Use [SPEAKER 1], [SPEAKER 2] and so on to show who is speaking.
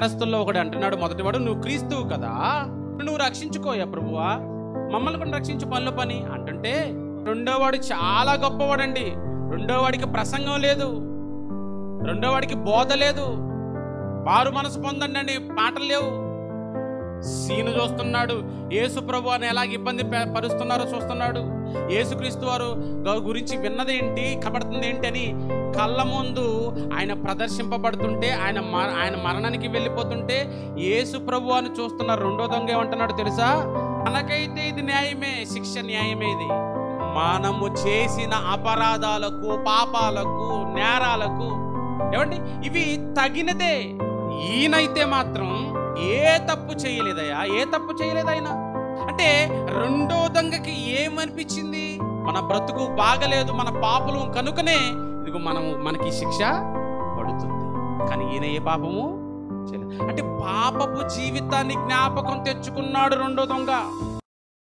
[SPEAKER 1] నేరస్తుల్లో ఒకడు అంటున్నాడు, మొదటివాడు, నువ్వు క్రీస్తువు కదా, నువ్వు రక్షించుకోయా ప్రభువా, మమ్మల్ని కూడా రక్షించు పనిలో పని అంటుంటే, రెండోవాడు చాలా గొప్పవాడండి. రెండోవాడికి ప్రసంగం లేదు, రెండోవాడికి బోధ లేదు, మారు మనసు పొందండి అని పాటలు లేవు. సీను చూస్తున్నాడు, యేసు ప్రభు అని ఎలాగ ఇబ్బంది పరుస్తున్నారో చూస్తున్నాడు. యేసుక్రీస్తు వారు గురించి విన్నదేంటి, కబడుతుంది ఏంటి అని కళ్ళ ముందు ఆయన ప్రదర్శింపబడుతుంటే, ఆయన మరణానికి వెళ్ళిపోతుంటే యేసు ప్రభు అని చూస్తున్నారు. రెండో దొంగ ఏమంటున్నాడు తెలుసా? మనకైతే ఇది న్యాయమే, శిక్ష న్యాయమే. ఇది మనము చేసిన అపరాధాలకు, పాపాలకు, నేరాలకు ఏమండి ఇవి తగినదే. ఈయనైతే మాత్రం ఏ తప్పు చేయలేదయ్యా, ఏ తప్పు చేయలేదైనా. అంటే రెండో దొంగకి ఏమనిపించింది? మన బ్రతుకు బాగలేదు, మన పాపలు కనుకనే ఇదిగో మనకి శిక్ష పడుతుంది. కానీ ఈయన ఏ పాపము చేయలేదు. అంటే పాపపు జీవితాన్ని జ్ఞాపకం తెచ్చుకున్నాడు రెండో దొంగ.